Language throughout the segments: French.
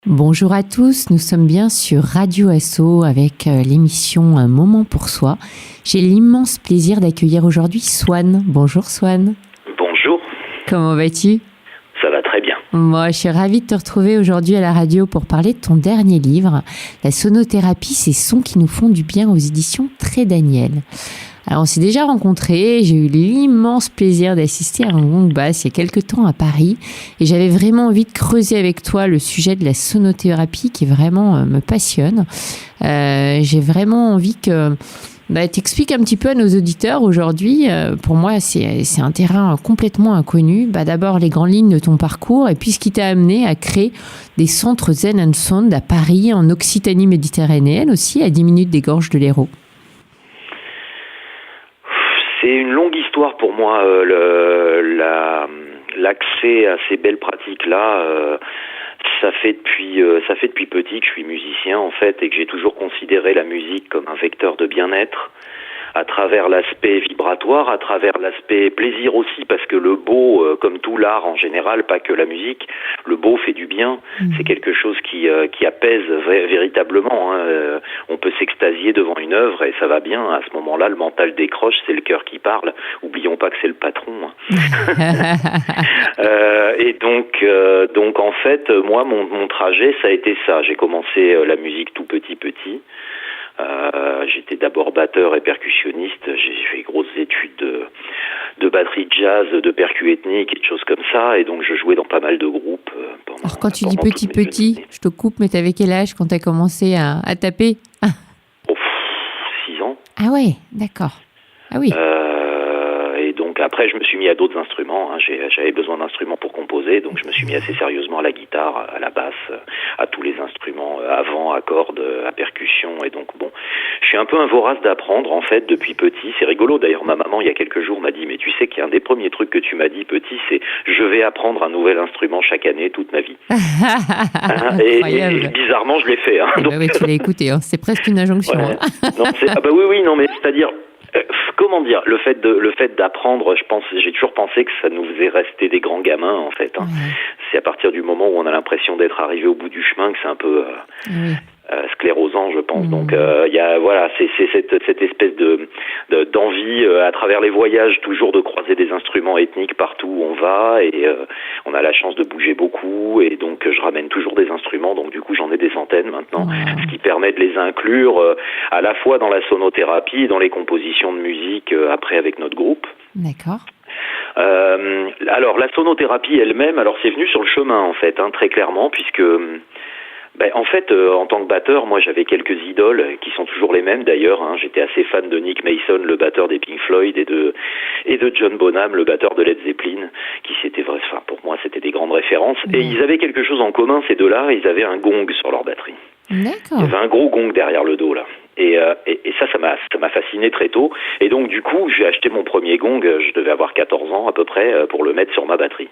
Bonjour à tous, nous sommes bien sur Radio Asso avec l'émission Un moment pour soi. J'ai l'immense plaisir d'accueillir aujourd'hui Swan. Bonjour Swan. Bonjour. Comment vas-tu ? Ça va très bien. Moi, je suis ravie de te retrouver aujourd'hui à la radio pour parler de ton dernier livre, La sonothérapie, ces sons qui nous font du bien aux éditions Très Daniel. Alors, on s'est déjà rencontrés, j'ai eu l'immense plaisir d'assister à un gong bass il y a quelques temps à Paris et j'avais vraiment envie de creuser avec toi le sujet de la sonothérapie qui vraiment me passionne. J'ai vraiment envie que t'expliques un petit peu à nos auditeurs aujourd'hui. Pour moi, c'est un terrain complètement inconnu. D'abord, les grandes lignes de ton parcours et puis ce qui t'a amené à créer des centres Zen and Sound à Paris, en Occitanie méditerranéenne aussi, à 10 minutes des gorges de l'Hérault. C'est une longue histoire pour moi, l'accès à ces belles pratiques-là. Ça fait depuis petit que je suis musicien en fait et que j'ai toujours considéré la musique comme un vecteur de bien-être à travers l'aspect vibratoire, à travers l'aspect plaisir aussi, parce que le beau, comme tout l'art en général, pas que la musique, le beau fait du bien. C'est quelque chose qui apaise véritablement. On peut s'extasier devant une œuvre et ça va bien. À ce moment-là, le mental décroche, c'est le cœur qui parle. Oublions pas que c'est le patron. Et donc en fait, moi, mon trajet, ça a été ça. J'ai commencé la musique tout petit. J'étais d'abord batteur et percussionniste. J'ai fait grosses études de batterie de jazz, de percu ethnique et de choses comme ça. Et donc je jouais dans pas mal de groupes. Alors quand tu dis petit, je te coupe, mais t'avais quel âge quand t'as commencé à taper ? 6 ans. Ah ouais, d'accord. Ah oui. Et donc après je me suis mis à d'autres instruments. J'avais besoin d'instruments pour composer, donc je me suis mis assez sérieusement à la guitare, à la basse, à tous les instruments, avant, à cordes, à percussion. Et donc bon, je suis un peu un vorace d'apprendre en fait depuis petit. C'est rigolo d'ailleurs, ma maman il y a quelques jours m'a dit mais tu sais qu'il y a un des premiers trucs que tu m'as dit petit, c'est je vais apprendre un nouvel instrument chaque année toute ma vie. Et bizarrement je l'ai fait. Donc, oui, tu l'as écouté, c'est presque une injonction. Ouais. Non, oui, mais c'est-à-dire comment dire, le fait d'apprendre, j'ai toujours pensé que ça nous faisait rester des grands gamins en fait. C'est à partir du moment où on a l'impression d'être arrivé au bout du chemin que c'est un peu sclérosant, je pense. Donc il y a c'est cette espèce d'envie à travers les voyages toujours de croiser des instruments ethniques partout où on va et on a la chance de bouger beaucoup et donc je ramène toujours des instruments, donc du coup j'en ai des centaines maintenant, ce qui permet de les inclure à la fois dans la sonothérapie et dans les compositions de musique après avec notre groupe. D'accord. Alors la sonothérapie elle-même, alors c'est venu sur le chemin en fait, très clairement, puisque en fait, en tant que batteur, moi j'avais quelques idoles qui sont toujours les mêmes d'ailleurs. J'étais assez fan de Nick Mason, le batteur des Pink Floyd, et de John Bonham, le batteur de Led Zeppelin, pour moi c'était des grandes références. Et ils avaient quelque chose en commun, ces deux-là, ils avaient un gong sur leur batterie. D'accord. Il y avait un gros gong derrière le dos là. Et ça m'a fasciné très tôt. Et donc du coup, j'ai acheté mon premier gong, je devais avoir 14 ans à peu près, pour le mettre sur ma batterie.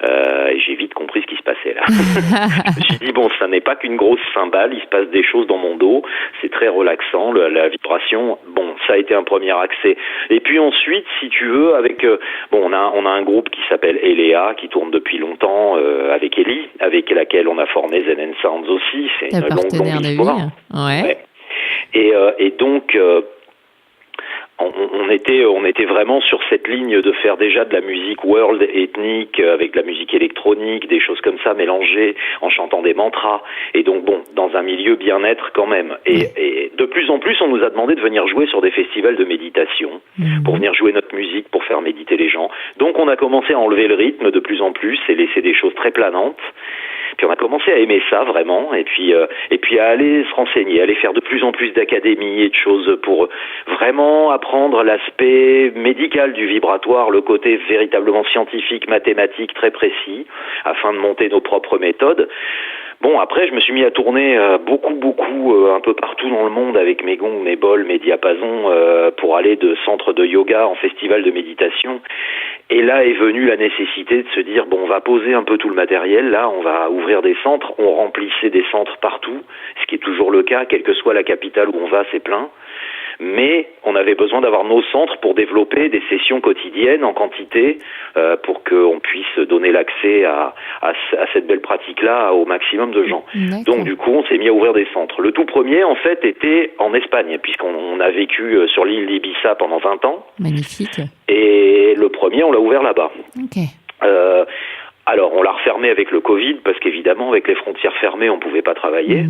Et j'ai vite compris ce qui se passait là. Je me suis dit ça n'est pas qu'une grosse cymbale, il se passe des choses dans mon dos, c'est très relaxant, la vibration. Ça a été un premier accès. Et puis ensuite, si tu veux, avec on a un groupe qui s'appelle Elea qui tourne depuis longtemps avec Ellie, avec laquelle on a formé Zen and Sounds aussi. C'est une longue histoire. Ouais. Et donc on était vraiment sur cette ligne de faire déjà de la musique world ethnique avec de la musique électronique, des choses comme ça mélangées en chantant des mantras et donc dans un milieu bien-être quand même. Et de plus en plus on nous a demandé de venir jouer sur des festivals de méditation pour venir jouer notre musique, pour faire méditer les gens. Donc on a commencé à enlever le rythme de plus en plus et laisser des choses très planantes. Puis on a commencé à aimer ça vraiment, et puis à aller se renseigner, aller faire de plus en plus d'académies et de choses pour vraiment apprendre l'aspect médical du vibratoire, le côté véritablement scientifique, mathématique, très précis, afin de monter nos propres méthodes. Après, je me suis mis à tourner beaucoup, un peu partout dans le monde avec mes gongs, mes bols, mes diapasons, pour aller de centre de yoga en festival de méditation. Et là est venue la nécessité de se dire, on va poser un peu tout le matériel, là, on va ouvrir des centres. On remplissait des centres partout, ce qui est toujours le cas, quelle que soit la capitale où on va, c'est plein. mais on avait besoin d'avoir nos centres pour développer des sessions quotidiennes en quantité, pour qu'on puisse donner l'accès à cette belle pratique-là au maximum de gens. D'accord. Donc du coup, on s'est mis à ouvrir des centres. Le tout premier, en fait, était en Espagne, puisqu'on a vécu sur l'île d'Ibiza pendant 20 ans. Magnifique. Et le premier, on l'a ouvert là-bas. Ok. Alors, on l'a refermé avec le Covid, parce qu'évidemment, avec les frontières fermées, on pouvait pas travailler.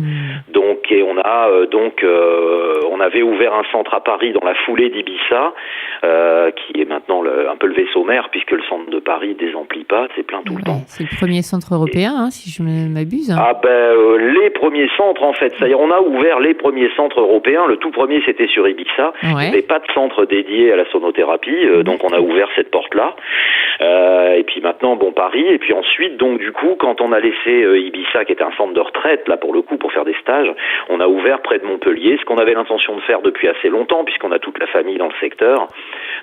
Donc, et on avait ouvert un centre à Paris dans la foulée d'Ibiza, qui est maintenant un peu le vaisseau mère, puisque le centre de Paris désemplit pas, c'est plein tout le temps. C'est le premier centre européen, si je ne m'abuse. Les premiers centres, en fait, c'est-à-dire on a ouvert les premiers centres européens. Le tout premier, c'était sur Ibiza. Il n'y avait pas de centre dédié à la sonothérapie, donc on a ouvert cette porte-là. Et puis maintenant, Paris. Et puis ensuite, donc du coup, quand on a laissé Ibiza, qui était un centre de retraite, là pour le coup, pour faire des stages, on a ouvert près de Montpellier, ce qu'on avait l'intention de faire depuis assez longtemps, puisqu'on a toute la famille dans le secteur.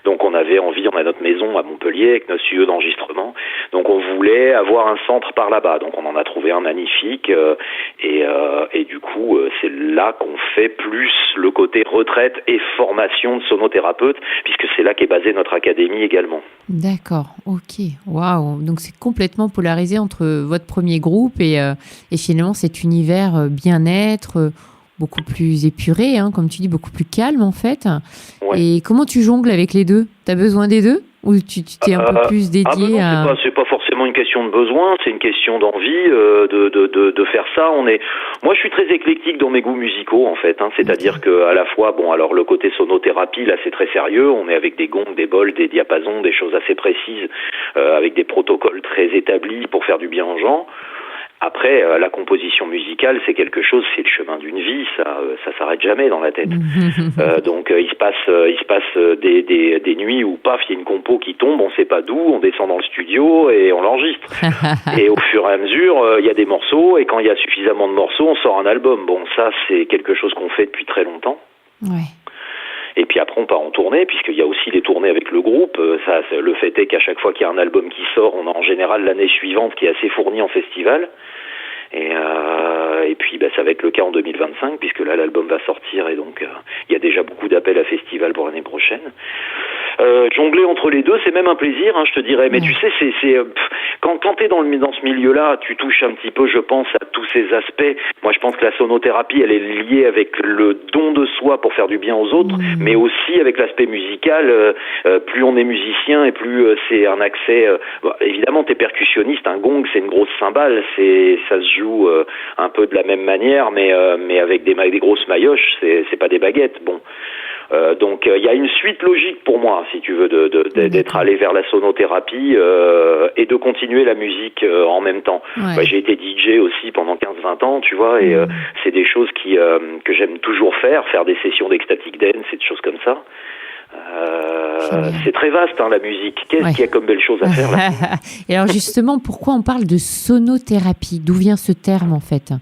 Donc on avait envie, on a notre maison à Montpellier avec notre studio d'enregistrement. Donc on voulait avoir un centre par là-bas. Donc on en a trouvé un magnifique. Et du coup, c'est là qu'on fait plus le côté retraite et formation de sonothérapeute, puisque c'est là qu'est basée notre académie également. D'accord, ok. Waouh. Donc c'est complètement polarisé entre votre premier groupe et finalement cet univers bien-être, beaucoup plus épuré, comme tu dis, beaucoup plus calme en fait. Ouais. Et comment tu jongles avec les deux ? T'as besoin des deux ? Ou tu t'es un peu plus dédié à... C'est pas forcément une question de besoin, c'est une question d'envie de faire ça. Moi, je suis très éclectique dans mes goûts musicaux, en fait. C'est-à-dire que à la fois, alors le côté sonothérapie, là, c'est très sérieux. On est avec des gongs, des bols, des diapasons, des choses assez précises, avec des protocoles très établis pour faire du bien aux gens. Après, la composition musicale, c'est quelque chose, c'est le chemin d'une vie, ça s'arrête jamais dans la tête. Donc il se passe des nuits où paf, il y a une compo qui tombe, on sait pas d'où, on descend dans le studio et on l'enregistre. Et au fur et à mesure, il y a des morceaux, et quand il y a suffisamment de morceaux, on sort un album. Bon, ça, c'est quelque chose qu'on fait depuis très longtemps. Ouais. Et puis après, on part en tournée, puisqu'il y a aussi les tournées avec le groupe. Le fait est qu'à chaque fois qu'il y a un album qui sort, on a en général l'année suivante qui est assez fournie en festival. Et puis ça va être le cas en 2025, puisque là l'album va sortir, et donc il y a déjà beaucoup d'appels à festival pour l'année prochaine. Jongler entre les deux, c'est même un plaisir, je te dirais. Mais tu sais, quand t'es dans ce milieu-là, tu touches un petit peu, je pense, à tous ces aspects. Moi, je pense que la sonothérapie, elle est liée avec le don de soi pour faire du bien aux autres, mais aussi avec l'aspect musical. Plus on est musicien, et plus c'est un accès. Évidemment, t'es percussionniste, un gong, c'est une grosse cymbale, ça se joue un peu de la même manière, mais avec des grosses maillotches, c'est pas des baguettes. Bon. Donc il y a une suite logique pour moi, si tu veux, d'être allé vers la sonothérapie et de continuer la musique en même temps. Ouais. J'ai été DJ aussi pendant 15-20 ans, tu vois, et c'est des choses que j'aime toujours faire des sessions d'ecstatic dance et des choses comme ça. C'est très vaste, la musique. Qu'est-ce qu'il y a comme belle chose à faire là? Et alors justement, pourquoi on parle de sonothérapie ? D'où vient ce terme en fait ?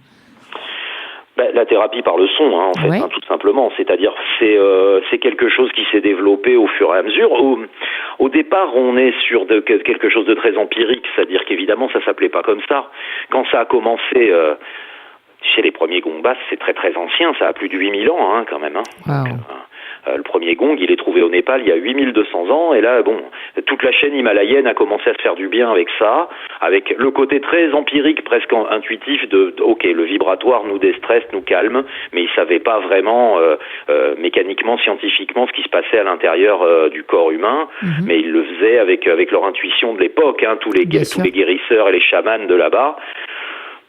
La thérapie par le son, en fait, tout simplement. C'est-à-dire, c'est quelque chose qui s'est développé au fur et à mesure. Au départ, on est sur quelque chose de très empirique, c'est-à-dire qu'évidemment, ça s'appelait pas comme ça. Quand ça a commencé, chez les premiers gongs basses, c'est très très ancien, ça a plus de 8000 ans, quand même. Wow. Donc, le premier gong, il est trouvé au Népal il y a 8200 ans, et là, toute la chaîne himalayenne a commencé à se faire du bien avec ça, avec le côté très empirique, presque intuitif ok, le vibratoire nous déstresse, nous calme, mais ils savaient pas vraiment mécaniquement, scientifiquement, ce qui se passait à l'intérieur du corps humain, mais ils le faisaient avec leur intuition de l'époque, tous les guérisseurs et les chamans de là-bas.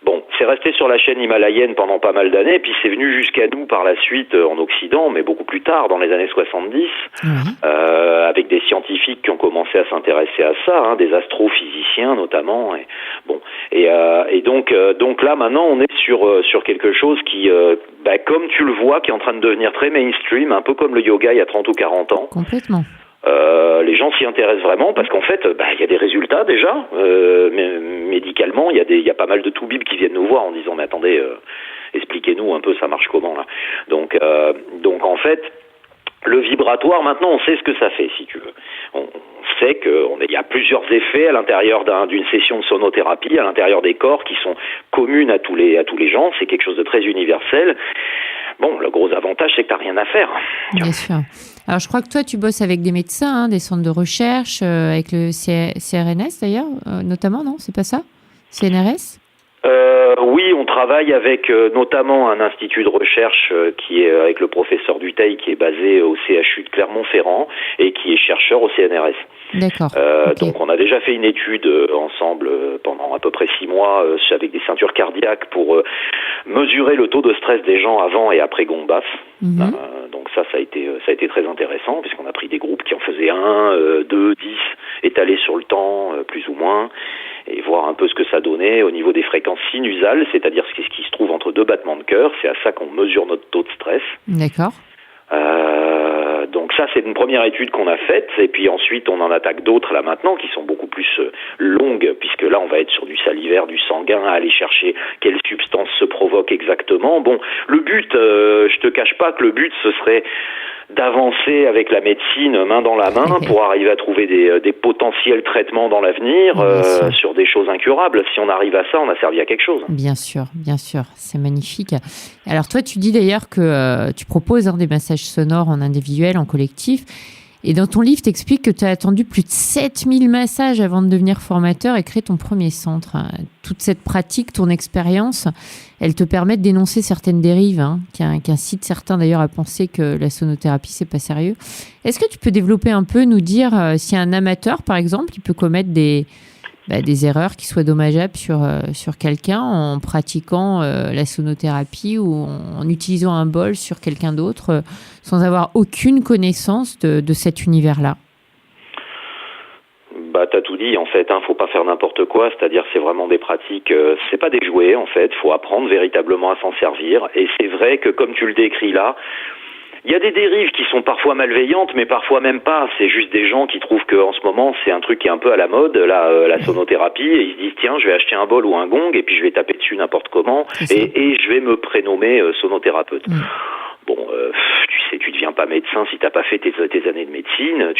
Bon, c'est resté sur la chaîne himalayenne pendant pas mal d'années, puis c'est venu jusqu'à nous par la suite en Occident, mais beaucoup plus tard, dans les années 70, avec des scientifiques qui ont commencé à s'intéresser à ça, des astrophysiciens notamment. Et donc là maintenant on est sur quelque chose qui, comme tu le vois, qui est en train de devenir très mainstream, un peu comme le yoga il y a 30 ou 40 ans. Complètement. Les gens s'y intéressent vraiment parce qu'en fait, y a des résultats déjà. Médicalement, il y a pas mal de toubibs qui viennent nous voir en disant mais attendez, expliquez-nous un peu ça marche comment là. Donc en fait, le vibratoire maintenant, on sait ce que ça fait si tu veux. On sait qu'il y a plusieurs effets à l'intérieur d'une session de sonothérapie, à l'intérieur des corps qui sont communes à tous les gens. C'est quelque chose de très universel. Bon, le gros avantage, c'est que tu n'as rien à faire. Bien sûr. Alors, je crois que toi, tu bosses avec des médecins, des centres de recherche, avec le CRNS d'ailleurs, notamment, non? C'est pas ça? CNRS? Oui, on travaille avec notamment un institut de recherche qui est avec le professeur Dutheil, qui est basé au CHU de Clermont-Ferrand et qui est chercheur au CNRS. D'accord. Okay. Donc on a déjà fait une étude ensemble pendant à peu près 6 mois avec des ceintures cardiaques pour mesurer le taux de stress des gens avant et après Gongbas. Donc ça a été très intéressant puisqu'on a pris des groupes qui en faisaient 1, 2, 10 étalés sur le temps plus ou moins et voir un peu ce que ça donnait au niveau des fréquences sinusales, c'est-à-dire ce qui se trouve entre 2 battements de cœur. C'est à ça qu'on mesure notre taux de stress. D'accord. Donc ça, c'est une première étude qu'on a faite, et puis ensuite on en attaque d'autres là maintenant qui sont beaucoup plus longues, puisque là on va être sur du salivaire, du sanguin, à aller chercher quelle substance se provoque exactement. Bon, le but, je te cache pas que le but ce serait d'avancer avec la médecine main dans la main pour arriver à trouver des potentiels traitements dans l'avenir sur des choses incurables. Si on arrive à ça, on a servi à quelque chose. Bien sûr, c'est magnifique. Alors toi, tu dis d'ailleurs que tu proposes des massages sonores en individuel, en collectif. Et dans ton livre, tu expliques que tu as attendu plus de 7000 massages avant de devenir formateur et créer ton premier centre. Toute cette pratique, ton expérience, elle te permet de dénoncer certaines dérives, qui incitent certains d'ailleurs à penser que la sonothérapie, c'est pas sérieux. Est-ce que tu peux développer un peu, nous dire si un amateur, par exemple, il peut commettre des erreurs qui soient dommageables sur quelqu'un en pratiquant la sonothérapie ou en utilisant un bol sur quelqu'un d'autre sans avoir aucune connaissance de cet univers-là? T'as tout dit en fait, faut pas faire n'importe quoi, c'est-à-dire c'est vraiment des pratiques, c'est pas des jouets en fait, faut apprendre véritablement à s'en servir, et c'est vrai que comme tu le décris là, il y a des dérives qui sont parfois malveillantes, mais parfois même pas. C'est juste des gens qui trouvent qu'en ce moment, c'est un truc qui est un peu à la mode, la sonothérapie, et ils se disent, tiens, je vais acheter un bol ou un gong, et puis je vais taper dessus n'importe comment, et je vais me prénommer sonothérapeute. Bon, tu sais, tu deviens pas médecin si t'as pas fait tes années de médecine.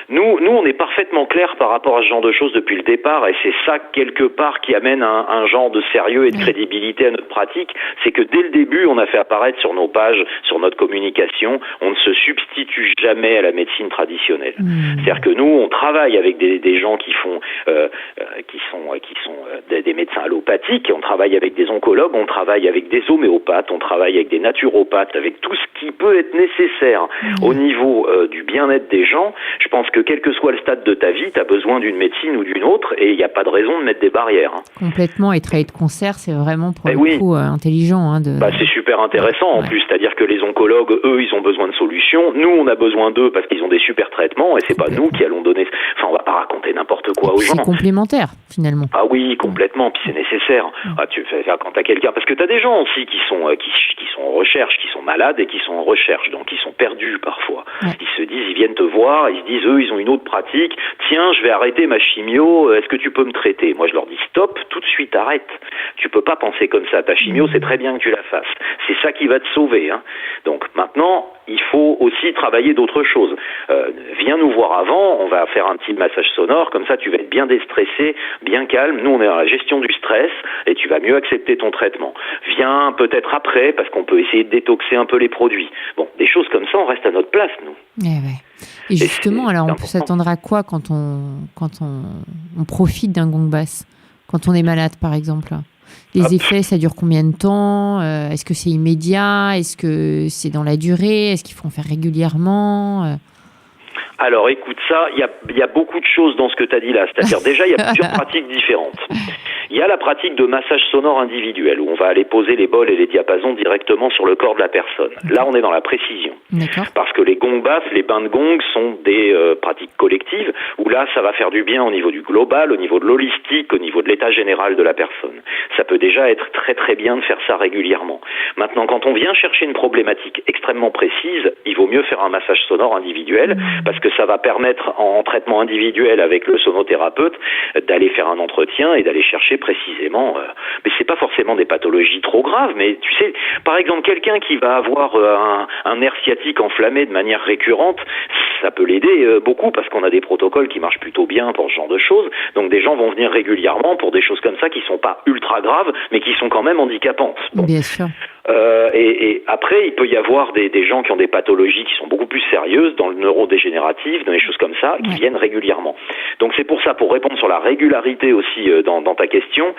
Nous, on est parfaitement clair par rapport à ce genre de choses depuis le départ, et c'est ça quelque part qui amène un genre de sérieux et de crédibilité à notre pratique. C'est que dès le début, on a fait apparaître sur nos pages, sur notre communication, on ne se substitue jamais à la médecine traditionnelle. C'est-à-dire que nous, on travaille avec des gens qui font, qui sont des médecins allopathiques, on travaille avec des oncologues, on travaille avec des homéopathes, on travaille avec des naturopathes, avec tout ce qui peut être nécessaire au niveau du bien-être des gens. Je pense que quel que soit le stade de ta vie, tu as besoin d'une médecine ou d'une autre, et il n'y a pas de raison de mettre des barrières. Complètement, et travailler de concert, c'est vraiment pour le coup intelligent. C'est super intéressant en plus, c'est-à-dire que les oncologues, eux, ils ont besoin de solutions. Nous, on a besoin d'eux parce qu'ils ont des super traitements, et c'est pas nous qui allons donner... Enfin, on va pas raconter n'importe quoi aux gens. C'est complémentaire, finalement. Ah oui, complètement, puis c'est nécessaire. Tu fais quand t'as quelqu'un... Parce que t'as des gens aussi qui sont en recherche, qui sont malades et qui sont en recherche, donc ils sont perdus parfois. Ils se disent, ils viennent te voir, ils se disent, eux, ils ont une autre pratique. Tiens, je vais arrêter ma chimio, est-ce que tu peux me traiter? Moi, je leur dis, stop, tout de suite, arrête. Tu peux pas penser comme ça. Ta chimio, c'est très bien que tu la fasses. C'est ça qui va te sauver. Donc maintenant, il faut aussi travailler d'autres choses. Viens nous voir avant, on va faire un petit massage sonore, comme ça tu vas être bien déstressé, bien calme. Nous, on est dans la gestion du stress et tu vas mieux accepter ton traitement. Viens peut-être après, parce qu'on peut essayer de détoxer un peu les produits. Bon, des choses comme ça, on reste à notre place, nous. Et justement, alors on peut s'attendre à quoi quand on profite d'un gong basse? Quand on est malade, par exemple? Les effets, ça dure combien de temps? Est-ce que c'est immédiat? Est-ce que c'est dans la durée? Est-ce qu'il faut en faire régulièrement? Alors écoute, ça, il y a beaucoup de choses dans ce que tu as dit là. C'est-à-dire déjà, il y a plusieurs pratiques différentes. Il y a la pratique de massage sonore individuel, où on va aller poser les bols et les diapasons directement sur le corps de la personne. Là, on est dans la précision. Parce que les gongs basses, les bains de gong sont des pratiques collectives, où là, ça va faire du bien au niveau du global, au niveau de l'holistique, au niveau de l'état général de la personne. Ça peut déjà être très très bien de faire ça régulièrement. Maintenant, quand on vient chercher une problématique extrêmement précise, il vaut mieux faire un massage sonore individuel, parce que ça va permettre, en traitement individuel avec le sonothérapeute, d'aller faire un entretien et d'aller chercher précisément, mais c'est pas forcément des pathologies trop graves, mais tu sais, par exemple, quelqu'un qui va avoir un nerf sciatique enflammé de manière récurrente, ça peut l'aider beaucoup, parce qu'on a des protocoles qui marchent plutôt bien pour ce genre de choses, donc des gens vont venir régulièrement pour des choses comme ça qui sont pas ultra graves, mais qui sont quand même handicapantes. Bien sûr. Et après, il peut y avoir des gens qui ont des pathologies qui sont beaucoup plus sérieuses dans le neurodégénératif, dans les choses comme ça, qui viennent régulièrement. Donc c'est pour ça, pour répondre sur la régularité aussi dans ta question,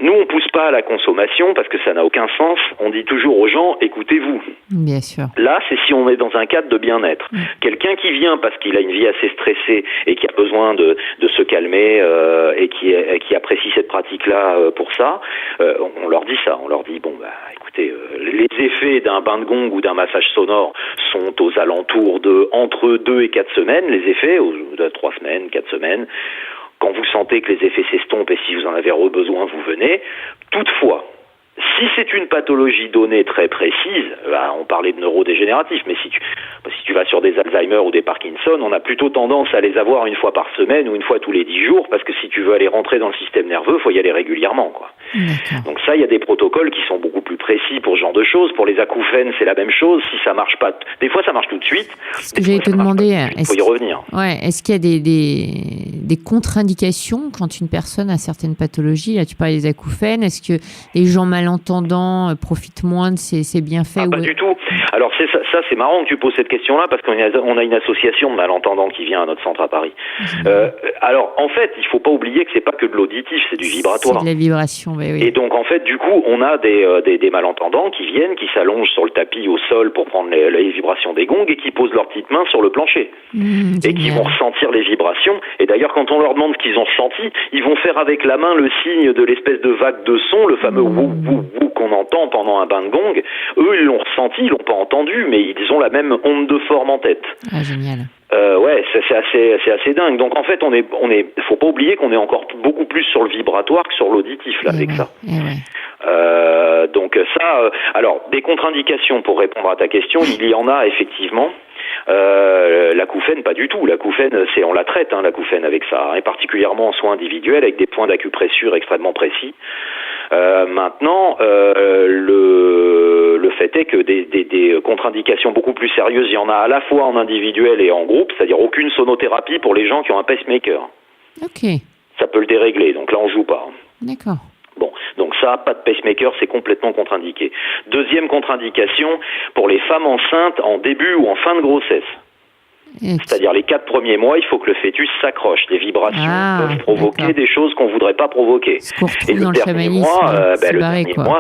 nous on pousse pas à la consommation parce que ça n'a aucun sens. On dit toujours aux gens, écoutez-vous. Bien sûr. Là, c'est si on est dans un cadre de bien-être. Quelqu'un qui vient parce qu'il a une vie assez stressée et qui a besoin de se calmer et qui apprécie cette pratique-là pour ça, on leur dit ça. On leur dit, bon, écoutez, les effets d'un bain de gong ou d'un massage sonore sont aux alentours de entre 2 et 4 semaines, les effets, de 3 semaines, 4 semaines. Quand vous sentez que les effets s'estompent et si vous en avez besoin, vous venez. Toutefois, si c'est une pathologie donnée très précise, on parlait de neurodégénératif, mais si tu vas sur des Alzheimer ou des Parkinson, on a plutôt tendance à les avoir une fois par semaine ou une fois tous les 10 jours, parce que si tu veux aller rentrer dans le système nerveux, il faut y aller régulièrement, quoi. Donc ça, il y a des protocoles qui sont beaucoup plus précis pour ce genre de choses. Pour les acouphènes, c'est la même chose. Si ça marche pas, des fois ça marche tout de suite. Ce que j'allais te demander, il faut y revenir. Est-ce qu'il y a des contre-indications quand une personne a certaines pathologies? Là, tu parlais des acouphènes. Est-ce que les gens malentendants profitent moins de ces bienfaits? Pas du tout. Alors ça, c'est marrant que tu poses cette question-là parce qu'on a une association de malentendants qui vient à notre centre à Paris. Alors en fait, il faut pas oublier que c'est pas que de l'auditif, c'est du vibratoire. C'est de la vibration. Oui. Et donc en fait, du coup, on a des malentendants qui viennent, qui s'allongent sur le tapis au sol pour prendre les vibrations des gongs et qui posent leurs petites mains sur le plancher et qui vont ressentir les vibrations. Et d'ailleurs, quand on leur demande ce qu'ils ont ressenti, ils vont faire avec la main le signe de l'espèce de vague de son, le fameux wou wou wou qu'on entend pendant un bain de gong. Eux, ils l'ont ressenti, ils l'ont pas entendu, mais ils ont la même onde de forme en tête. Ah, génial. C'est assez dingue. Donc en fait, faut pas oublier qu'on est encore beaucoup plus sur le vibratoire que sur l'auditif là avec ça. Donc ça, alors des contre-indications pour répondre à ta question, il y en a effectivement. L'acouphène, pas du tout. L'acouphène, on la traite, l'acouphène avec ça, et particulièrement en soins individuels avec des points d'acupressure extrêmement précis. Maintenant, le fait est que des contre-indications beaucoup plus sérieuses, il y en a à la fois en individuel et en groupe, c'est-à-dire aucune sonothérapie pour les gens qui ont un pacemaker. Ok. Ça peut le dérégler, donc là on joue pas. D'accord. Bon, donc ça, pas de pacemaker, c'est complètement contre-indiqué. Deuxième contre-indication, pour les femmes enceintes en début ou en fin de grossesse. C'est-à-dire les 4 premiers mois, il faut que le fœtus s'accroche. Les vibrations peuvent provoquer des choses qu'on voudrait pas provoquer. Et le dernier mois,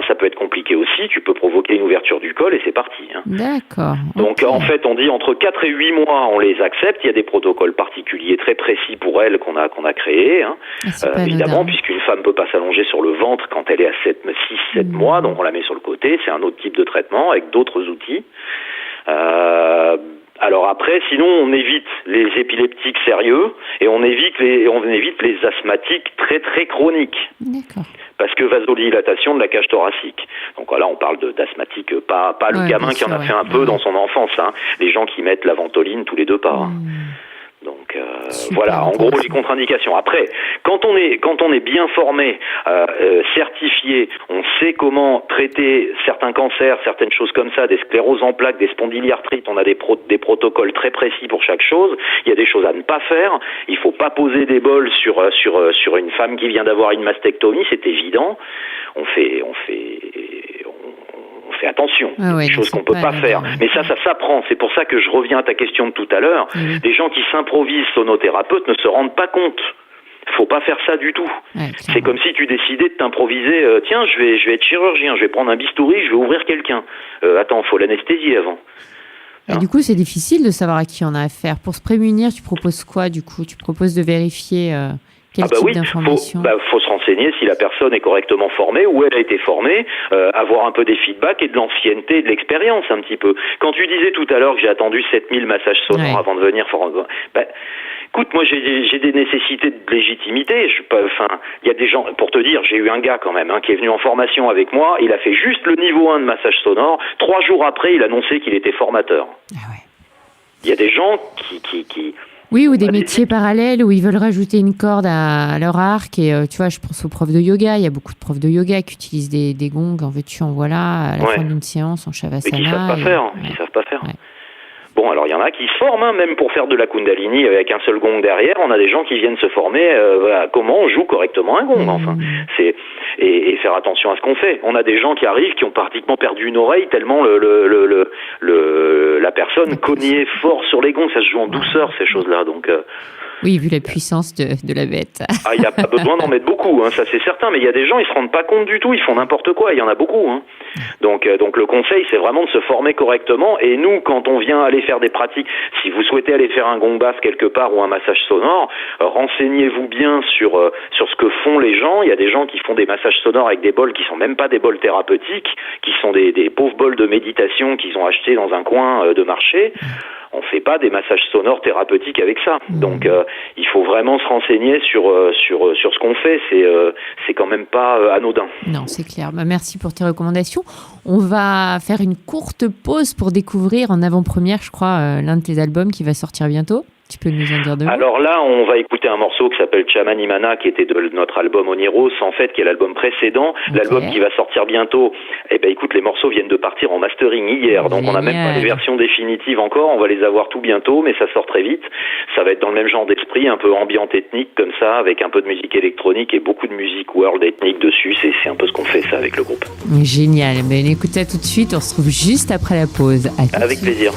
ça peut être compliqué aussi. Tu peux provoquer une ouverture du col et c'est parti. D'accord. Donc en fait, on dit entre 4 et 8 mois, on les accepte. Il y a des protocoles particuliers très précis pour elles qu'on a créés. Évidemment, puisqu'une femme peut pas s'allonger sur le ventre quand elle est à 6-7 mois, donc on la met sur le côté. C'est un autre type de traitement avec d'autres outils. Alors après, sinon on évite les épileptiques sérieux et on évite les asthmatiques très très chroniques. D'accord. Parce que vasodilatation de la cage thoracique. Donc là, on parle d'asthmatique, pas le gamin qui en a fait un peu dans son enfance, les gens qui mettent la ventoline tous les 2 pas. Donc voilà, en gros les contre-indications. Après, quand on est bien formé, certifié, on sait comment traiter certains cancers, certaines choses comme ça, des scléroses en plaques, des spondyliarthrites, on a des protocoles très précis pour chaque chose. Il y a des choses à ne pas faire. Il faut pas poser des bols sur une femme qui vient d'avoir une mastectomie, c'est évident. On fait attention, des choses qu'on peut pas faire. Mais ça s'apprend. C'est pour ça que je reviens à ta question de tout à l'heure. Les gens qui s'improvisent sonothérapeutes ne se rendent pas compte. Faut pas faire ça du tout. C'est comme si tu décidais de t'improviser. Tiens, je vais être chirurgien, je vais prendre un bistouri, je vais ouvrir quelqu'un. Attends, faut l'anesthésie avant. Et du coup, c'est difficile de savoir à qui on a affaire. Pour se prémunir, tu proposes quoi du coup? Tu proposes de vérifier quel type d'information? Faut se renseigner si la personne est correctement formée, où elle a été formée, avoir un peu des feedbacks et de l'ancienneté et de l'expérience un petit peu. Quand tu disais tout à l'heure que j'ai attendu 7000 massages sonores avant de venir, écoute, moi j'ai des nécessités de légitimité. Il y a des gens, pour te dire, j'ai eu un gars quand même qui est venu en formation avec moi, il a fait juste le niveau 1 de massage sonore, 3 jours après il annonçait qu'il était formateur. Il y a des gens qui Oui, ou des métiers parallèles où ils veulent rajouter une corde à leur arc. Et tu vois, je pense aux profs de yoga. Il y a beaucoup de profs de yoga qui utilisent des gongs en veux-tu, en voilà, à la fin d'une séance, en shavasana. Mais qui savent pas faire. Qui savent pas faire. Bon, alors il y en a qui se forment, même pour faire de la Kundalini avec un seul gong derrière. On a des gens qui viennent se former à comment on joue correctement un gong. Enfin, et faire attention à ce qu'on fait. On a des gens qui arrivent qui ont pratiquement perdu une oreille tellement la personne cognait fort sur les gongs. Ça se joue en douceur, ces choses-là. Donc oui, vu la puissance de la bête. Il n'y a pas besoin d'en mettre beaucoup, ça c'est certain, mais il y a des gens, ils se rendent pas compte du tout, ils font n'importe quoi, il y en a beaucoup. Donc le conseil, c'est vraiment de se former correctement, et nous, quand on vient aller faire des pratiques, si vous souhaitez aller faire un gong bass quelque part ou un massage sonore, renseignez-vous bien sur ce que font les gens. Il y a des gens qui font des massages sonores avec des bols qui sont même pas des bols thérapeutiques, qui sont des pauvres bols de méditation qu'ils ont achetés dans un coin de marché. On fait pas des massages sonores thérapeutiques avec ça. Donc il faut vraiment se renseigner sur ce qu'on fait. C'est quand même pas anodin. Non, c'est clair. Merci pour tes recommandations. On va faire une courte pause pour découvrir en avant-première, je crois, l'un de tes albums qui va sortir bientôt. Tu peux nous en dire deux mots? Alors là, on va écouter un morceau qui s'appelle Chamanimana, qui était de notre album Oniros, en fait, qui est l'album précédent. Okay. L'album qui va sortir bientôt, écoute, les morceaux viennent de partir en mastering hier, donc on n'a même pas les versions définitives encore, on va les avoir tout bientôt, mais ça sort très vite. Ça va être dans le même genre d'esprit, un peu ambiante ethnique comme ça, avec un peu de musique électronique et beaucoup de musique world ethnique dessus. C'est un peu ce qu'on fait, ça, avec le groupe. Génial. Ben, écoute ça tout de suite, on se retrouve juste après la pause. Avec plaisir.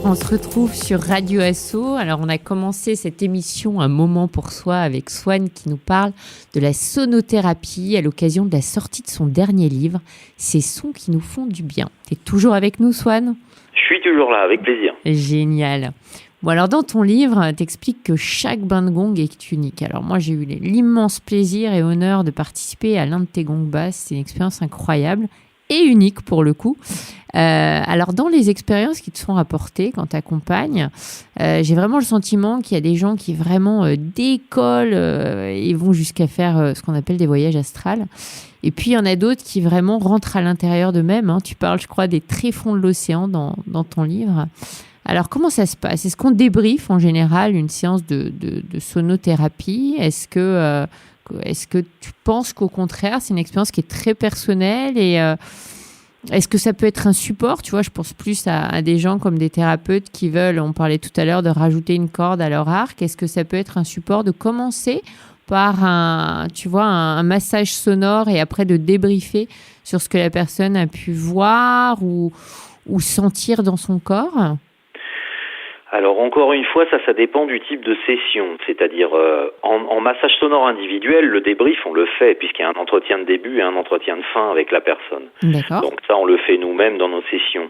On se retrouve sur Radio Asso. Alors, on a commencé cette émission Un moment pour soi avec Swan qui nous parle de la sonothérapie à l'occasion de la sortie de son dernier livre, Ces sons qui nous font du bien. Tu es toujours avec nous, Swan ? Je suis toujours là, avec plaisir. Génial. Bon, alors, dans ton livre, tu expliques que chaque bain de gong est unique. Alors, moi, j'ai eu l'immense plaisir et honneur de participer à l'un de tes gongs basses. C'est une expérience incroyable et unique pour le coup. Alors, dans les expériences qui te sont rapportées quand tu accompagnes, j'ai vraiment le sentiment qu'il y a des gens qui vraiment décollent et vont jusqu'à faire ce qu'on appelle des voyages astrales. Et puis, il y en a d'autres qui vraiment rentrent à l'intérieur d'eux-mêmes. Hein. Tu parles, je crois, des tréfonds de l'océan dans ton livre. Alors, comment ça se passe? Est-ce qu'on débriefe en général une séance de sonothérapie? Est-ce que tu penses qu'au contraire, c'est une expérience qui est très personnelle et est-ce que ça peut être un support? Tu vois, je pense plus à des gens comme des thérapeutes qui veulent, on parlait tout à l'heure, de rajouter une corde à leur arc. Est-ce que ça peut être un support de commencer par un massage sonore et après de débriefer sur ce que la personne a pu voir ou sentir dans son corps? Alors encore une fois, ça dépend du type de session. C'est-à-dire en massage sonore individuel, le débrief on le fait puisqu'il y a un entretien de début et un entretien de fin avec la personne. D'accord. Donc ça on le fait nous-mêmes dans nos sessions.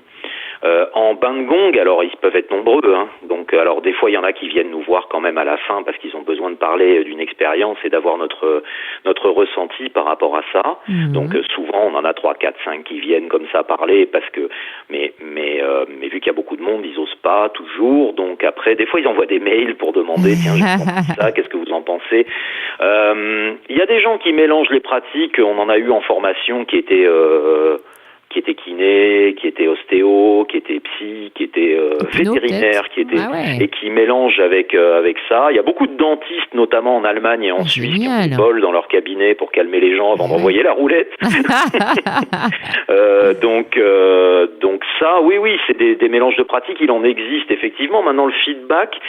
En bain de gong, alors ils peuvent être nombreux. Hein. Donc alors des fois il y en a qui viennent nous voir quand même à la fin parce qu'ils ont besoin de parler d'une expérience et d'avoir notre ressenti par rapport à ça. Mmh. Donc souvent on en a 3, 4, 5 qui viennent comme ça parler parce que mais vu qu'il y a beaucoup de monde, ils osent pas toujours. Donc après des fois ils envoient des mails pour demander tiens j'ai compris ça, qu'est-ce que vous en pensez? Il y a des gens qui mélangent les pratiques. On en a eu en formation qui étaient kiné, qui était ostéo, qui était psy, qui était vétérinaire, qui était et qui mélange avec ça. Il y a beaucoup de dentistes, notamment en Allemagne et en Suisse, qui ont des bols dans leur cabinet pour calmer les gens avant d'envoyer la roulette. Donc ça, oui, c'est des mélanges de pratiques. Il en existe effectivement. Maintenant, le feedback,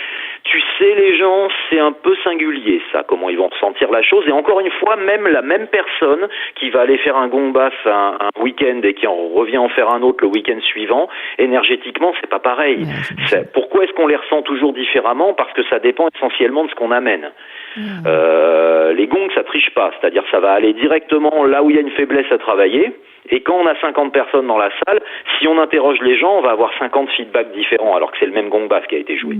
tu sais, les gens, c'est un peu singulier, ça, comment ils vont ressentir la chose. Et encore une fois, même la même personne qui va aller faire un gong bass un week-end et qui en revient en faire un autre le week-end suivant, énergétiquement, c'est pas pareil. Pourquoi est-ce qu'on les ressent toujours différemment? Parce que ça dépend essentiellement de ce qu'on amène. Les gongs, ça triche pas. C'est-à-dire, ça va aller directement là où il y a une faiblesse à travailler. Et quand on a 50 personnes dans la salle, si on interroge les gens, on va avoir 50 feedbacks différents, alors que c'est le même gong bass qui a été joué.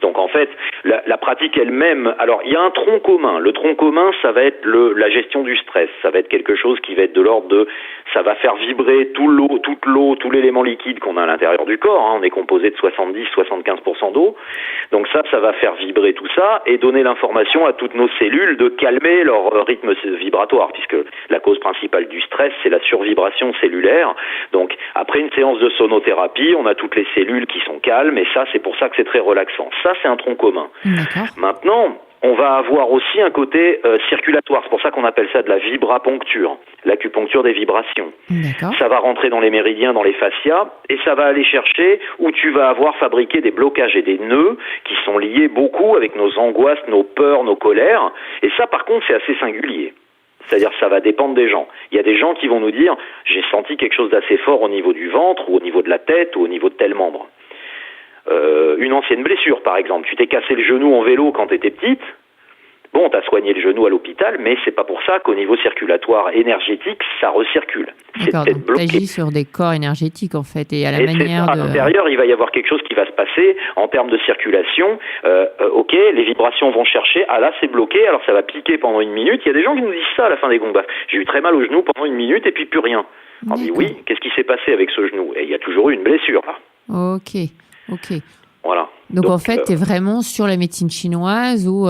Donc en fait, la pratique elle-même, alors il y a un tronc commun. Le tronc commun, ça va être la gestion du stress. Ça va être quelque chose qui va être de l'ordre de, ça va faire vibrer toute l'eau, tout l'élément liquide qu'on a à l'intérieur du corps. Hein. On est composé de 70-75% d'eau. Donc ça va faire vibrer tout ça et donner l'information à toutes nos cellules de calmer leur rythme vibratoire, puisque la cause principale du stress, c'est la survibration cellulaire. Donc après une séance de sonothérapie, on a toutes les cellules qui sont calmes et ça, c'est pour ça que c'est très relaxant. Ça, c'est un tronc commun. D'accord. Maintenant, on va avoir aussi un côté circulatoire. C'est pour ça qu'on appelle ça de la vibraponcture, l'acupuncture des vibrations. D'accord. Ça va rentrer dans les méridiens, dans les fascias, et ça va aller chercher où tu vas avoir fabriqué des blocages et des nœuds qui sont liés beaucoup avec nos angoisses, nos peurs, nos colères. Et ça, par contre, c'est assez singulier. C'est-à-dire ça va dépendre des gens. Il y a des gens qui vont nous dire « j'ai senti quelque chose d'assez fort au niveau du ventre, ou au niveau de la tête, ou au niveau de tel membre ». Une ancienne blessure, par exemple. Tu t'es cassé le genou en vélo quand tu étais petite. Bon, t'as soigné le genou à l'hôpital, mais c'est pas pour ça qu'au niveau circulatoire énergétique, ça recircule. D'accord, donc t'agis sur des corps énergétiques, en fait, et à la manière à l'intérieur, il va y avoir quelque chose qui va se passer en termes de circulation. Ok, les vibrations vont chercher. Ah là, c'est bloqué, alors ça va piquer pendant 1 minute. Il y a des gens qui nous disent ça à la fin des gong bass. J'ai eu très mal au genou pendant 1 minute et puis plus rien. On dit oui, qu'est-ce qui s'est passé avec ce genou? Et il y a toujours eu une blessure, là. Ok. Voilà. Donc en fait, tu es vraiment sur la médecine chinoise où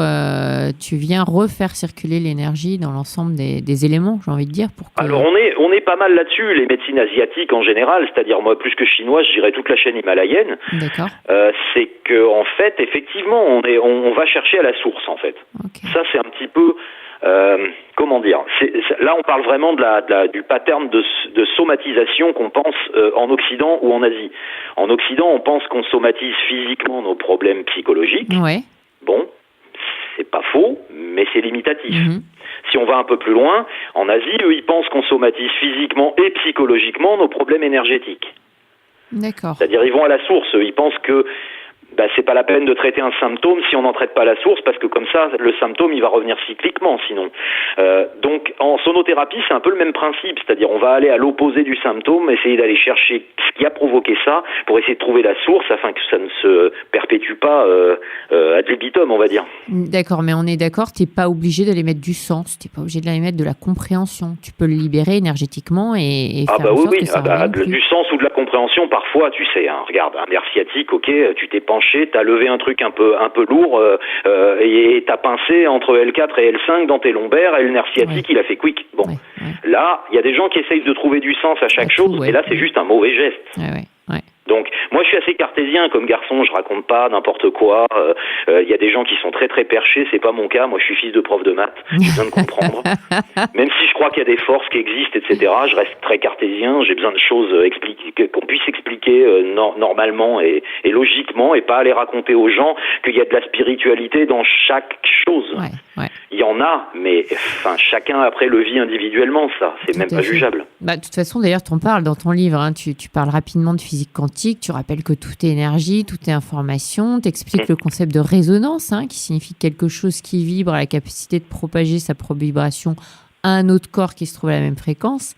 tu viens refaire circuler l'énergie dans l'ensemble des éléments, j'ai envie de dire. Alors on est pas mal là-dessus, les médecines asiatiques en général, c'est-à-dire moi plus que chinoise, je dirais toute la chaîne himalayenne. D'accord. C'est que en fait, effectivement, on va chercher à la source en fait. Okay. Ça c'est un petit peu comment dire, là on parle vraiment du pattern de somatisation qu'on pense en Occident ou en Asie. En Occident, on pense qu'on somatise physiquement nos problèmes psychologiques. Ouais. Bon, c'est pas faux, mais c'est limitatif. Si on va un peu plus loin, en Asie, eux, ils pensent qu'on somatise physiquement et psychologiquement nos problèmes énergétiques. D'accord. C'est-à-dire, ils vont à la source. Ils pensent que c'est pas la peine de traiter un symptôme si on n'en traite pas la source, parce que comme ça, le symptôme, il va revenir cycliquement, sinon. Donc, en sonothérapie, c'est un peu le même principe, c'est-à-dire on va aller à l'opposé du symptôme, essayer d'aller chercher ce qui a provoqué ça, pour essayer de trouver la source, afin que ça ne se perpétue pas ad libitum, on va dire. D'accord, mais on est d'accord, t'es pas obligé d'aller mettre du sens, t'es pas obligé de mettre de la compréhension. Tu peux le libérer énergétiquement et faire en sorte que ça revienne plus. Du sens ou de la compréhension, parfois, tu sais, hein, regarde, un nerf sciatique, ok, tu t'es penché, t'as levé un truc un peu lourd et t'as pincé entre L4 et L5 dans tes lombaires et le nerf sciatique, il a fait quick. Bon, là, il y a des gens qui essayent de trouver du sens à chaque chose, et là, c'est juste un mauvais geste. Donc, moi, je suis assez cartésien comme garçon, je raconte pas n'importe quoi. Il y a des gens qui sont très très perchés, c'est pas mon cas. Moi, je suis fils de prof de maths, j'ai besoin de comprendre. Même si je crois qu'il y a des forces qui existent, etc., je reste très cartésien. J'ai besoin de choses qu'on puisse expliquer normalement et logiquement, et pas aller raconter aux gens qu'il y a de la spiritualité dans chaque chose. Il y en a, mais enfin, chacun après le vit individuellement, ça, c'est même pas jugeable. De toute façon, d'ailleurs, t'en parles dans ton livre. Hein, tu parles rapidement de physique quantique. Tu rappelles que tout est énergie, tout est information. T'expliques le concept de résonance, qui signifie quelque chose qui vibre a la capacité de propager sa propre vibration à un autre corps qui se trouve à la même fréquence.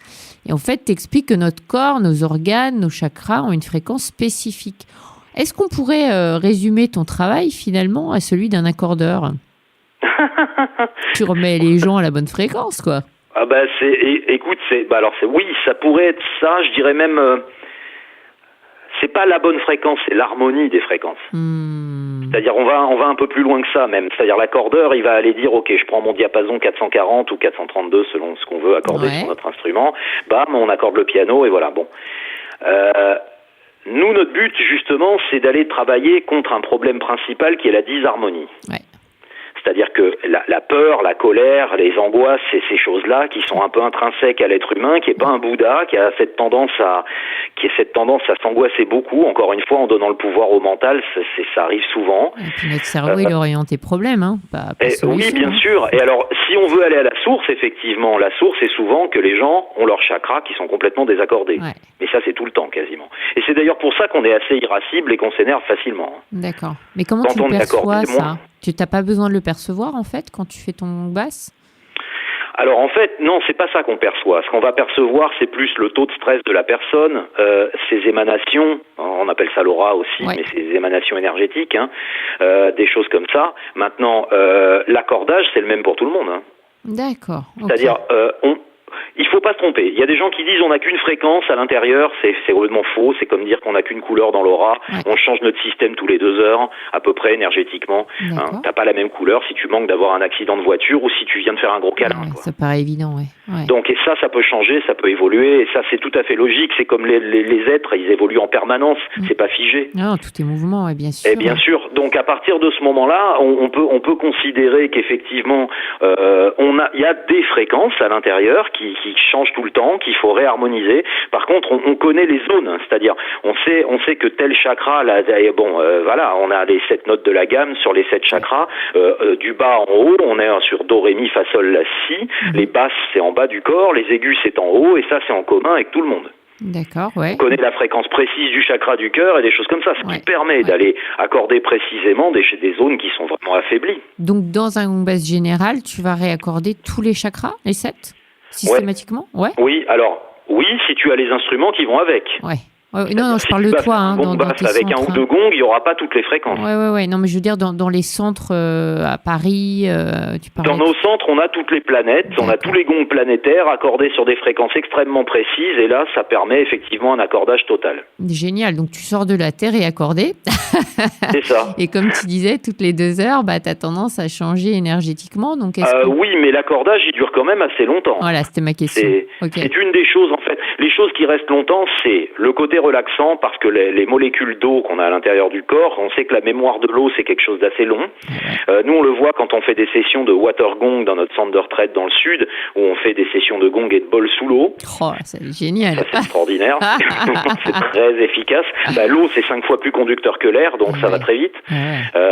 Et en fait, t'expliques que notre corps, nos organes, nos chakras ont une fréquence spécifique. Est-ce qu'on pourrait résumer ton travail finalement à celui d'un accordeur ? Tu remets les gens à la bonne fréquence, quoi. Oui, ça pourrait être ça. Je dirais même, c'est pas la bonne fréquence, c'est l'harmonie des fréquences. C'est-à-dire, on va un peu plus loin que ça même. C'est-à-dire, l'accordeur, il va aller dire, ok, je prends mon diapason 440 ou 432 selon ce qu'on veut accorder sur notre instrument. Bam, on accorde le piano et voilà. Bon. Nous, notre but justement, c'est d'aller travailler contre un problème principal qui est la disharmonie. C'est-à-dire que la peur, la colère, les angoisses, c'est ces choses-là qui sont un peu intrinsèques à l'être humain, qui est pas un Bouddha, qui a cette tendance à s'angoisser beaucoup. Encore une fois, en donnant le pouvoir au mental, ça arrive souvent. Et puis notre cerveau, il oriente tes problèmes, pas oui, bien sûr. Et alors, si on veut aller à la source, effectivement, la source est souvent que les gens ont leurs chakras qui sont complètement désaccordés. Mais ça, c'est tout le temps, quasiment. Et c'est d'ailleurs pour ça qu'on est assez irascible et qu'on s'énerve facilement. D'accord. Mais comment tu perçois ça ? Tu n'as pas besoin de le percevoir, en fait, quand tu fais ton basse ? Alors en fait, non, c'est pas ça qu'on perçoit. Ce qu'on va percevoir, c'est plus le taux de stress de la personne, ses émanations, on appelle ça l'aura aussi, mais ses émanations énergétiques, des choses comme ça. Maintenant, l'accordage, c'est le même pour tout le monde. D'accord. C'est-à-dire, il faut pas se tromper. Il y a des gens qui disent on n'a qu'une fréquence à l'intérieur, c'est complètement faux. C'est comme dire qu'on n'a qu'une couleur dans l'aura. On change notre système tous les 2 heures, à peu près énergétiquement. T'as pas la même couleur si tu manques d'avoir un accident de voiture ou si tu viens de faire un gros câlin. Ça paraît évident, Donc et ça peut changer, ça peut évoluer. Et ça, c'est tout à fait logique. C'est comme les êtres, ils évoluent en permanence. C'est pas figé. Non, tout est mouvement, bien sûr. Et bien sûr. Donc à partir de ce moment-là, on peut considérer qu'effectivement, il y a des fréquences à l'intérieur qui changent tout le temps, qu'il faut réharmoniser. Par contre, on connaît les zones, c'est-à-dire on sait que tel chakra, là, on a les 7 notes de la gamme sur les 7 chakras, du bas en haut, on est sur do, ré, mi, fa, sol, la, si. Les basses, c'est en bas du corps, les aigus, c'est en haut, et ça, c'est en commun avec tout le monde. D'accord, On connaît la fréquence précise du chakra du cœur et des choses comme ça, ce qui permet d'aller accorder précisément des zones qui sont vraiment affaiblies. Donc, dans un gong basse général, tu vas réaccorder tous les chakras, les 7 systématiquement? Oui, alors, si tu as les instruments qui vont avec. Non, je parle de toi. Dans tes avec centres, un ou 2 gongs, il n'y aura pas toutes les fréquences. Non, mais je veux dire, dans les centres à Paris, tu parles. Dans nos centres, on a toutes les planètes, on a tous les gongs planétaires accordés sur des fréquences extrêmement précises, et là, ça permet effectivement un accordage total. Génial, donc tu sors de la Terre et accordé. C'est ça. Et comme tu disais, toutes les 2 heures, tu as tendance à changer énergétiquement. Donc Oui, mais l'accordage, il dure quand même assez longtemps. Voilà, c'était ma question. C'est une des choses, en fait. Les choses qui restent longtemps, c'est le côté relaxant, parce que les molécules d'eau qu'on a à l'intérieur du corps, on sait que la mémoire de l'eau, c'est quelque chose d'assez long. Nous, on le voit quand on fait des sessions de water gong dans notre centre de retraite dans le sud, où on fait des sessions de gong et de bol sous l'eau. C'est génial. Ça, c'est extraordinaire. C'est très efficace. L'eau, c'est 5 fois plus conducteur que l'air, donc ça va très vite.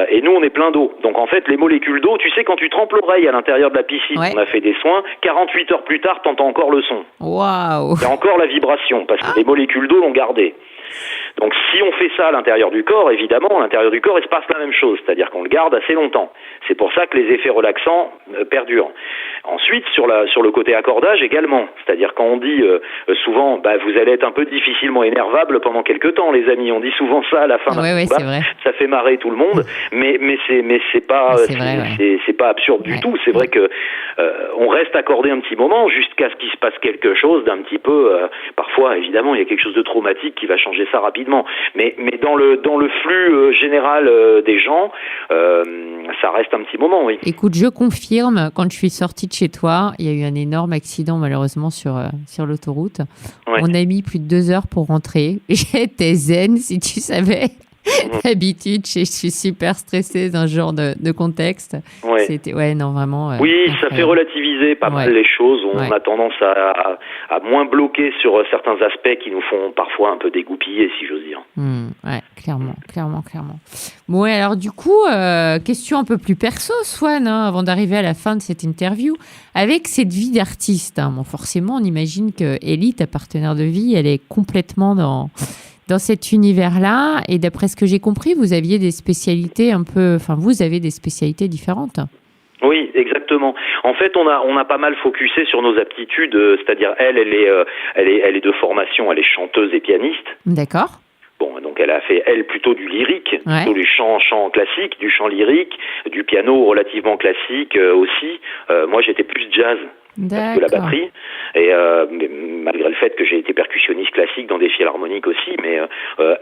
Et nous, on est plein d'eau. Donc, en fait, les molécules d'eau, tu sais, quand tu trempes l'oreille à l'intérieur de la piscine, on a fait des soins, 48 heures plus tard, t'entends encore le son. Waouh. Il y a encore la vibration, parce que les molécules d'eau l'ont gardé. Donc si on fait ça à l'intérieur du corps, évidemment, à l'intérieur du corps, il se passe la même chose, c'est-à-dire qu'on le garde assez longtemps. C'est pour ça que les effets relaxants perdurent. Ensuite, sur le côté accordage également, c'est-à-dire quand on dit souvent, vous allez être un peu difficilement énervable pendant quelques temps, les amis. On dit souvent ça à la fin d'un combat. Ça fait marrer tout le monde, mais c'est pas c'est pas absurde du tout. C'est vrai que on reste accordé un petit moment jusqu'à ce qu'il se passe quelque chose d'un petit peu. Parfois, évidemment, il y a quelque chose de traumatique qui va changer ça rapidement. Mais dans le flux général des gens, ça reste un petit moment, oui. Écoute, je confirme, quand je suis sortie de chez toi, il y a eu un énorme accident malheureusement sur l'autoroute. Ouais. On a mis plus de 2 heures pour rentrer. J'étais zen, si tu savais. D'habitude, je suis super stressée dans ce genre de contexte. Ouais. C'était, vraiment. Oui, ça fait relativiser pas mal les choses. On a tendance à moins bloquer sur certains aspects qui nous font parfois un peu dégoupiller, si j'ose dire. Clairement. Bon, alors du coup, question un peu plus perso, Swan, avant d'arriver à la fin de cette interview. Avec cette vie d'artiste, forcément, on imagine que Ellie, ta partenaire de vie, elle est complètement dans cet univers-là, et d'après ce que j'ai compris, vous aviez des spécialités vous avez des spécialités différentes. Oui, exactement. En fait, on a pas mal focusé sur nos aptitudes, c'est-à-dire elle est de formation, elle est chanteuse et pianiste. D'accord. Bon, donc elle a fait, plutôt du lyrique, plutôt du chant classique, du chant lyrique, du piano relativement classique aussi. Moi, j'étais plus jazz. Parce que la batterie, et malgré le fait que j'ai été percussionniste classique dans des philharmoniques aussi, mais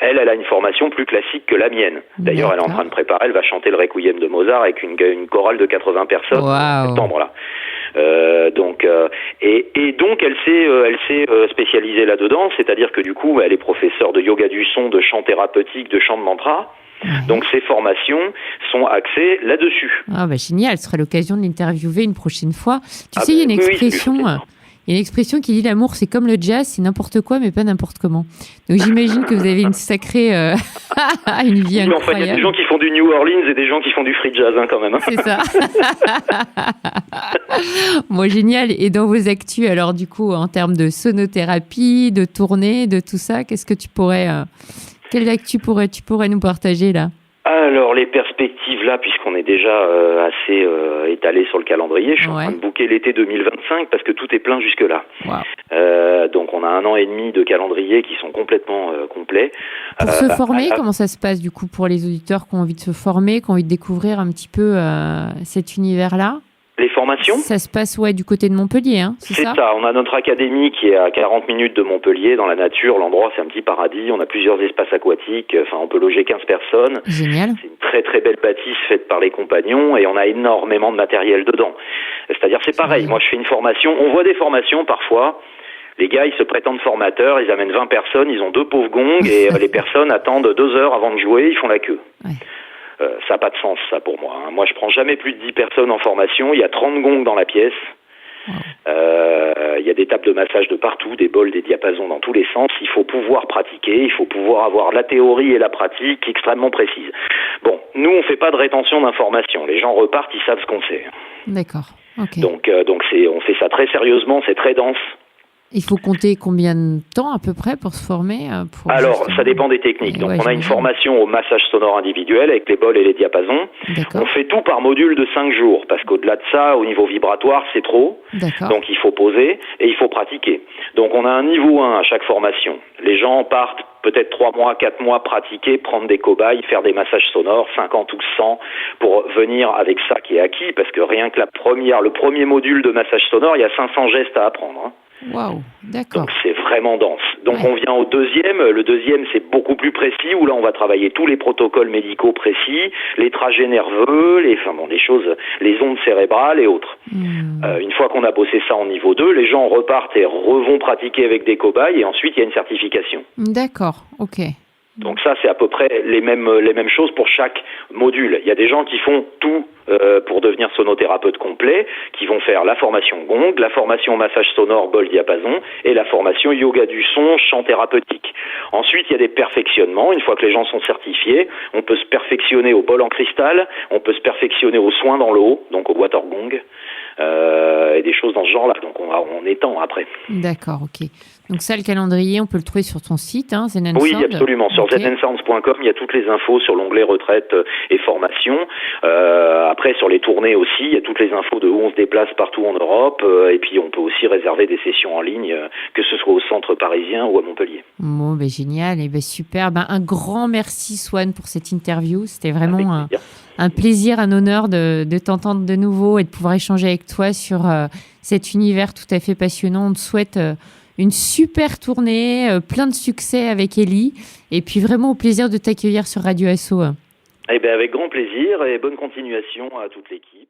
elle a une formation plus classique que la mienne. D'ailleurs, elle est en train de préparer, elle va chanter le Requiem de Mozart avec une chorale de 80 personnes en septembre là. Donc elle s'est spécialisée là-dedans, c'est-à-dire que du coup, elle est professeure de yoga du son, de chant thérapeutique, de chant de mantra. Donc ces formations sont axées là-dessus. Génial, ce sera l'occasion de l'interviewer une prochaine fois. Tu sais, il y a une expression, il y a une expression qui dit l'amour c'est comme le jazz, c'est n'importe quoi mais pas n'importe comment. Donc j'imagine que vous avez une sacrée une vie incroyable. Enfin, il y a des gens qui font du New Orleans et des gens qui font du free jazz quand même. C'est ça. Bon, génial. Et dans vos actus, alors du coup, en termes de sonothérapie, de tournée, de tout ça, qu'est-ce que tu pourrais... Quelle actu tu pourrais nous partager là ? Alors les perspectives là, puisqu'on est déjà assez étalé sur le calendrier, je suis en train de booker l'été 2025 parce que tout est plein jusque là. Donc on a 1 an et demi de calendrier qui sont complètement complets. Pour se former, comment ça se passe du coup pour les auditeurs qui ont envie de se former, qui ont envie de découvrir un petit peu cet univers là ? Les formations ? Ça se passe du côté de Montpellier, c'est ça ? C'est ça, on a notre académie qui est à 40 minutes de Montpellier, dans la nature, l'endroit c'est un petit paradis, on a plusieurs espaces aquatiques, on peut loger 15 personnes. Génial. C'est une très très belle bâtisse faite par les compagnons et on a énormément de matériel dedans. C'est-à-dire c'est pareil, moi je fais une formation, on voit des formations parfois, les gars ils se prétendent formateurs, ils amènent 20 personnes, ils ont 2 pauvres gongs et les personnes attendent 2 heures avant de jouer, ils font la queue. Ça n'a pas de sens, ça, pour moi. Moi, je prends jamais plus de 10 personnes en formation. Il y a 30 gongs dans la pièce. Il y a des tables de massage de partout, des bols, des diapasons dans tous les sens. Il faut pouvoir pratiquer, il faut pouvoir avoir la théorie et la pratique extrêmement précises. Bon, nous, on fait pas de rétention d'informations. Les gens repartent, ils savent ce qu'on sait. D'accord. Okay. Donc on fait ça très sérieusement, c'est très dense. Il faut compter combien de temps à peu près pour se former Alors, ça dépend des techniques. Donc, on a une formation au massage sonore individuel avec les bols et les diapasons. On fait tout par module de 5 jours parce qu'au-delà de ça, au niveau vibratoire, c'est trop. Donc, il faut poser et il faut pratiquer. Donc, on a un niveau 1 à chaque formation. Les gens partent peut-être 3 mois, 4 mois pratiquer, prendre des cobayes, faire des massages sonores, 50 ou 100, pour venir avec ça qui est acquis parce que rien que le premier module de massage sonore, il y a 500 gestes à apprendre. Waouh, d'accord. Donc c'est vraiment dense. Donc on vient au deuxième. Le deuxième c'est beaucoup plus précis où là on va travailler tous les protocoles médicaux précis, les trajets nerveux, les choses, les ondes cérébrales et autres. Une fois qu'on a bossé ça en niveau 2, les gens repartent et revont pratiquer avec des cobayes et ensuite il y a une certification. D'accord, ok. Donc ça, c'est à peu près les mêmes choses pour chaque module. Il y a des gens qui font tout pour devenir sonothérapeute complet, qui vont faire la formation gong, la formation massage sonore, bol, diapason, et la formation yoga du son, chant thérapeutique. Ensuite, il y a des perfectionnements. Une fois que les gens sont certifiés, on peut se perfectionner au bol en cristal, on peut se perfectionner au soin dans l'eau, donc au water gong, et des choses dans ce genre-là. Donc on étend après. D'accord, ok. Donc ça, le calendrier, on peut le trouver sur ton site, hein, Zen & Oui, Sound. absolument. Sur zenandsounds.com, il y a toutes les infos sur l'onglet retraite et formation. Après, sur les tournées aussi, il y a toutes les infos de où on se déplace partout en Europe. Et puis, on peut aussi réserver des sessions en ligne, que ce soit au centre parisien ou à Montpellier. Bon, génial, et super. Un grand merci, Swan, pour cette interview. C'était vraiment un plaisir, un honneur de t'entendre de nouveau et de pouvoir échanger avec toi sur cet univers tout à fait passionnant. On te souhaite une super tournée, plein de succès avec Ellie, et puis vraiment au plaisir de t'accueillir sur Radio Asso. Avec grand plaisir et bonne continuation à toute l'équipe.